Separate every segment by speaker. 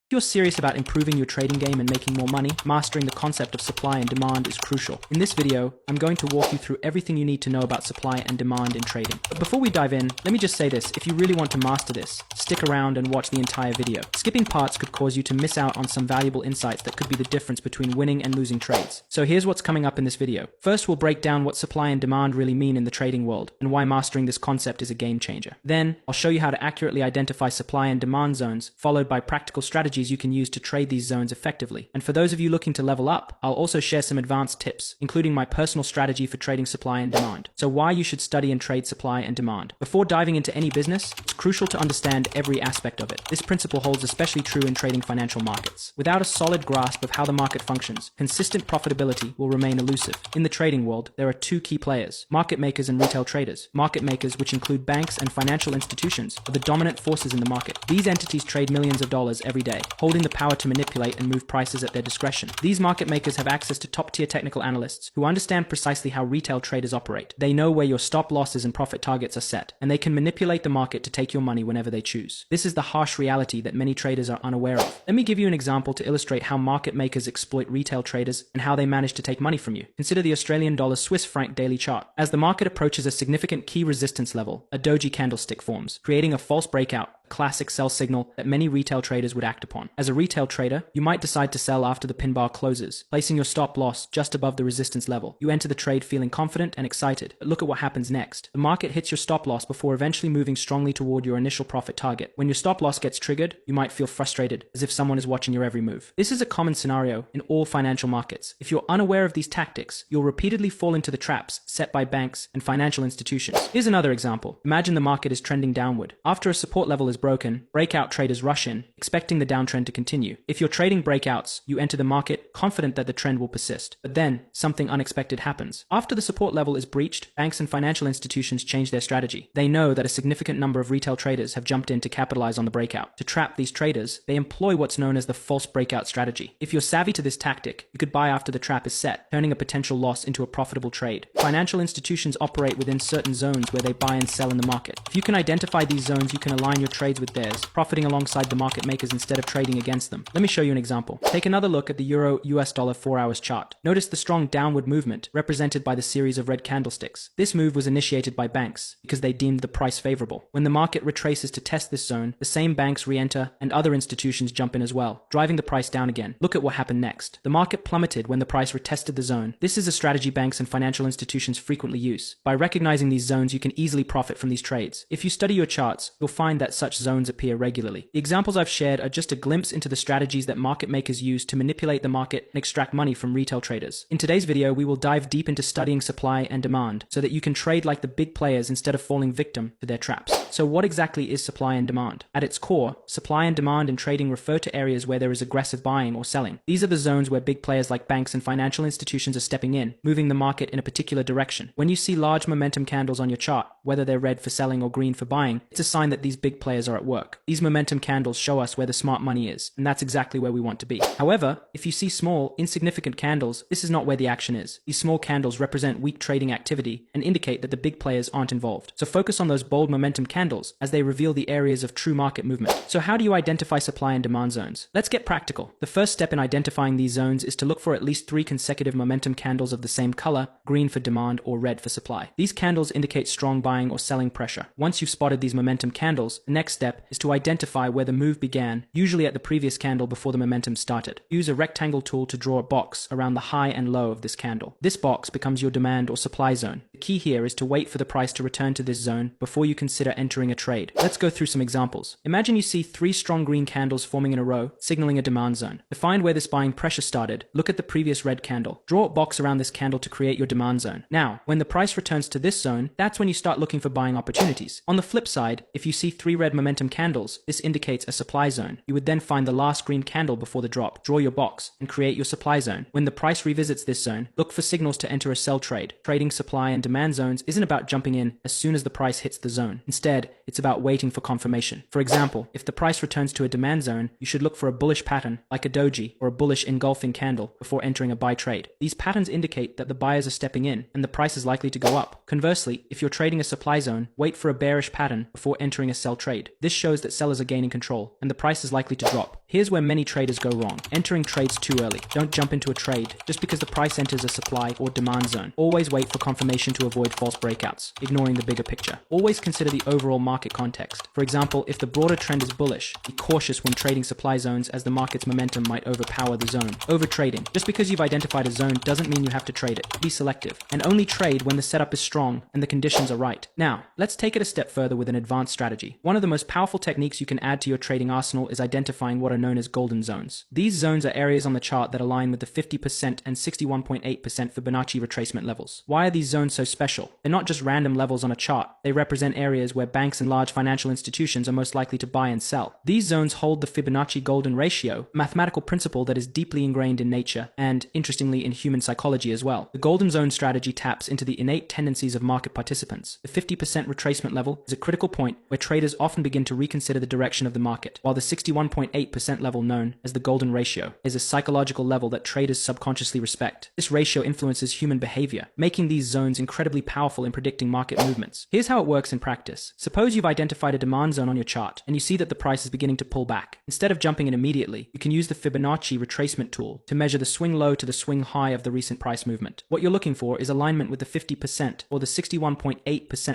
Speaker 1: If you're serious about improving your trading game and making more money, mastering the concept of supply and demand is crucial. In this video, I'm going to walk you through everything you need to know about supply and demand in trading. But before we dive in, let me just say this: if you really want to master this, stick around and watch the entire video. Skipping parts could cause you to miss out on some valuable insights that could be the difference between winning and losing trades. So here's what's coming up in this video. First, we'll break down what supply and demand really mean in the trading world and why mastering this concept is a game changer. Then, I'll show you how to accurately identify supply and demand zones, followed by practical strategies you can use to trade these zones effectively. And for those of you looking to level up, I'll also share some advanced tips, including my personal strategy for trading supply and demand. So why you should study and trade supply and demand. Before diving into any business, it's crucial to understand every aspect of it. This principle holds especially true in trading financial markets. Without a solid grasp of how the market functions, consistent profitability will remain elusive. In the trading world, there are two key players: market makers and retail traders. Market makers, which include banks and financial institutions, are the dominant forces in the market. These entities trade millions of dollars every day, holding the power to manipulate and move prices at their discretion. These market makers have access to top-tier technical analysts who understand precisely how retail traders operate. They know where your stop losses and profit targets are set, and they can manipulate the market to take your money whenever they choose. This is the harsh reality that many traders are unaware of. Let me give you an example to illustrate how market makers exploit retail traders and how they manage to take money from you. Consider the Australian dollar Swiss franc daily chart. As the market approaches a significant key resistance level, a doji candlestick forms, creating a false breakout, classic sell signal that many retail traders would act upon. As a retail trader, you might decide to sell after the pin bar closes, placing your stop loss just above the resistance level. You enter the trade feeling confident and excited, but look at what happens next. The market hits your stop loss before eventually moving strongly toward your initial profit target. When your stop loss gets triggered, you might feel frustrated, as if someone is watching your every move. This is a common scenario in all financial markets. If you're unaware of these tactics, you'll repeatedly fall into the traps set by banks and financial institutions. Here's another example. Imagine the market is trending downward. After a support level is broken, breakout traders rush in, expecting the downtrend to continue. If you're trading breakouts, you enter the market confident that the trend will persist. But then, something unexpected happens. After the support level is breached, banks and financial institutions change their strategy. They know that a significant number of retail traders have jumped in to capitalize on the breakout. To trap these traders, they employ what's known as the false breakout strategy. If you're savvy to this tactic, you could buy after the trap is set, turning a potential loss into a profitable trade. Financial institutions operate within certain zones where they buy and sell in the market. If you can identify these zones, you can align your trades with theirs, profiting alongside the market makers instead of trading against them. Let me show you an example. Take another look at the Euro US dollar 4 hours chart. Notice the strong downward movement represented by the series of red candlesticks. This move was initiated by banks because they deemed the price favorable. When the market retraces to test this zone, the same banks re-enter and other institutions jump in as well, driving the price down again. Look at what happened next. The market plummeted when the price retested the zone. This is a strategy banks and financial institutions frequently use. By recognizing these zones, you can easily profit from these trades. If you study your charts, you'll find that such zones appear regularly. The examples I've shared are just a glimpse into the strategies that market makers use to manipulate the market and extract money from retail traders. In today's video, we will dive deep into studying supply and demand so that you can trade like the big players instead of falling victim to their traps. So what exactly is supply and demand? At its core, supply and demand in trading refer to areas where there is aggressive buying or selling. These are the zones where big players like banks and financial institutions are stepping in, moving the market in a particular direction. When you see large momentum candles on your chart, whether they're red for selling or green for buying, it's a sign that these big players are at work. These momentum candles show us where the smart money is, and that's exactly where we want to be. However, if you see small, insignificant candles, this is not where the action is. These small candles represent weak trading activity and indicate that the big players aren't involved. So focus on those bold momentum candles as they reveal the areas of true market movement. So how do you identify supply and demand zones? Let's get practical. The first step in identifying these zones is to look for at least 3 consecutive momentum candles of the same color, green for demand or red for supply. These candles indicate strong buying or selling pressure. Once you've spotted these momentum candles, the next step is to identify where the move began, usually at the previous candle before the momentum started. Use a rectangle tool to draw a box around the high and low of this candle. This box becomes your demand or supply zone. The key here is to wait for the price to return to this zone before you consider entering a trade. Let's go through some examples. Imagine you see 3 strong green candles forming in a row, signaling a demand zone. To find where this buying pressure started, look at the previous red candle. Draw a box around this candle to create your demand zone. Now, when the price returns to this zone, that's when you start looking for buying opportunities. On the flip side, if you see 3 red momentum candles, this indicates a supply zone. You would then find the last green candle before the drop, draw your box, and create your supply zone. When the price revisits this zone, look for signals to enter a sell trade. Trading supply and demand zones isn't about jumping in as soon as the price hits the zone. Instead, it's about waiting for confirmation. For example, if the price returns to a demand zone, you should look for a bullish pattern like a doji or a bullish engulfing candle before entering a buy trade. These patterns indicate that the buyers are stepping in and the price is likely to go up. Conversely, if you're trading a supply zone, wait for a bearish pattern before entering a sell trade. This shows that sellers are gaining control and the price is likely to drop. Here's where many traders go wrong. Entering trades too early. Don't jump into a trade just because the price enters a supply or demand zone. Always wait for confirmation to avoid false breakouts, ignoring the bigger picture. Always consider the overall market context. For example, if the broader trend is bullish, be cautious when trading supply zones as the market's momentum might overpower the zone. Overtrading. Just because you've identified a zone doesn't mean you have to trade it. Be selective and only trade when the setup is strong and the conditions are right. Now, let's take it a step further with an advanced strategy. One of the most powerful techniques you can add to your trading arsenal is identifying what are known as golden zones. These zones are areas on the chart that align with the 50% and 61.8% Fibonacci retracement levels. Why are these zones so special? They're not just random levels on a chart. They represent areas where banks and large financial institutions are most likely to buy and sell. These zones hold the Fibonacci golden ratio, a mathematical principle that is deeply ingrained in nature and, interestingly, in human psychology as well. The golden zone strategy taps into the innate tendencies of market participants. The 50% retracement level is a critical point where traders often begin to reconsider the direction of the market, while the 61.8% level, known as the golden ratio, is a psychological level that traders subconsciously respect. This ratio influences human behavior, making these zones incredibly powerful in predicting market movements. Here's how it works in practice. Suppose you've identified a demand zone on your chart, and you see that the price is beginning to pull back. Instead of jumping in immediately, you can use the Fibonacci retracement tool to measure the swing low to the swing high of the recent price movement. What you're looking for is alignment with the 50% or the 61.8%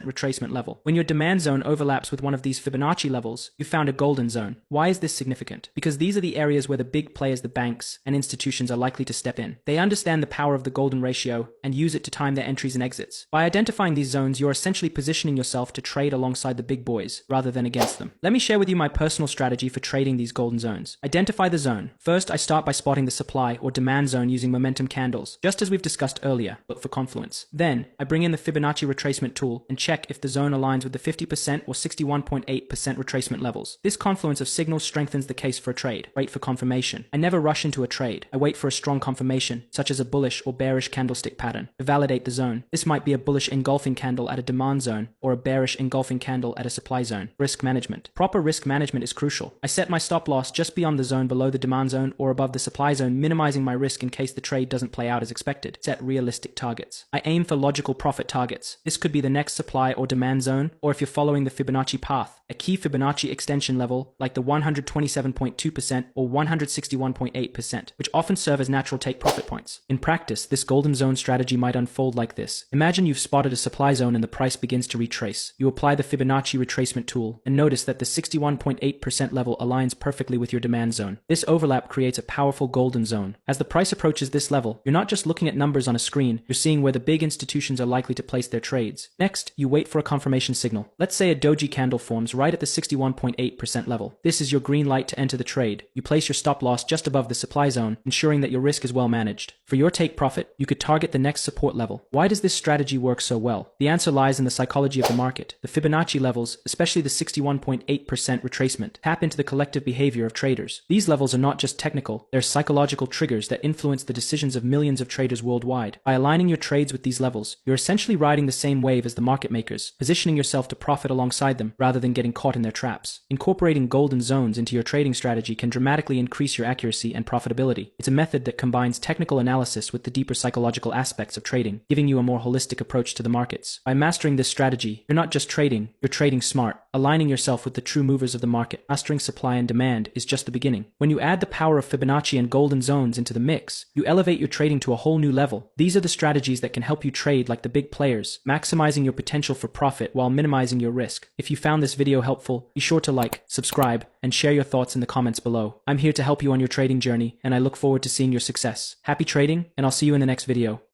Speaker 1: retracement level. When your demand zone overlaps with one of these Fibonacci levels, you found a golden zone. Why is this significant? Because these are the areas where the big players, the banks and institutions, are likely to step in. They understand the power of the golden ratio and use it to time their entries and exits. By identifying these zones, you're essentially positioning yourself to trade alongside the big boys rather than against them. Let me share with you my personal strategy for trading these golden zones. Identify the zone. First, I start by spotting the supply or demand zone using momentum candles, just as we've discussed earlier, but for confluence. Then, I bring in the Fibonacci retracement tool and check if the zone aligns with the 50% or 61.8% retracement levels. This confluence of signals strengthens the case for a trade. Wait for confirmation. I never rush into a trade. I wait for a strong confirmation, such as a bullish or bearish candlestick pattern, to validate the zone. This might be a bullish engulfing candle at a demand zone or a bearish engulfing candle at a supply zone. Risk management. Proper risk management is crucial. I set my stop loss just beyond the zone below the demand zone or above the supply zone, minimizing my risk in case the trade doesn't play out as expected. Set realistic targets. I aim for logical profit targets. This could be the next supply or demand zone, or if you're following the Fibonacci path, a key Fibonacci extension level like the 127.2% or 161.8%, which often serve as natural take profit points. In practice, this golden zone strategy might unfold like this. Imagine you've spotted a supply zone and the price begins to retrace. You apply the Fibonacci retracement tool and notice that the 61.8% level aligns perfectly with your demand zone. This overlap creates a powerful golden zone. As the price approaches this level, you're not just looking at numbers on a screen, you're seeing where the big institutions are likely to place their trades. Next, you wait for a confirmation signal. Let's say a doji candle forms right at the 61.8% level. This is your green light to enter the trade. You place your stop loss just above the supply zone, ensuring that your risk is well managed. For your take profit, you could target the next support level. Why does this strategy work so well? The answer lies in the psychology of the market. The Fibonacci levels, especially the 61.8% retracement, tap into the collective behavior of traders. These levels are not just technical, they're psychological triggers that influence the decisions of millions of traders worldwide. By aligning your trades with these levels, you're essentially riding the same wave as the market makers, positioning yourself to profit alongside them rather than getting caught in their traps. Incorporating golden zones into your trading strategy can dramatically increase your accuracy and profitability. It's a method that combines technical analysis with the deeper psychological aspects of trading, giving you a more holistic approach to the markets. By mastering this strategy, you're not just trading, you're trading smart, aligning yourself with the true movers of the market. Mastering supply and demand is just the beginning. When you add the power of Fibonacci and golden zones into the mix, you elevate your trading to a whole new level. These are the strategies that can help you trade like the big players, maximizing your potential for profit while minimizing your risk. If you found this video helpful, be sure to like, subscribe, and share your thoughts in the comments below. I'm here to help you on your trading journey, and I look forward to seeing your success. Happy trading, and I'll see you in the next video.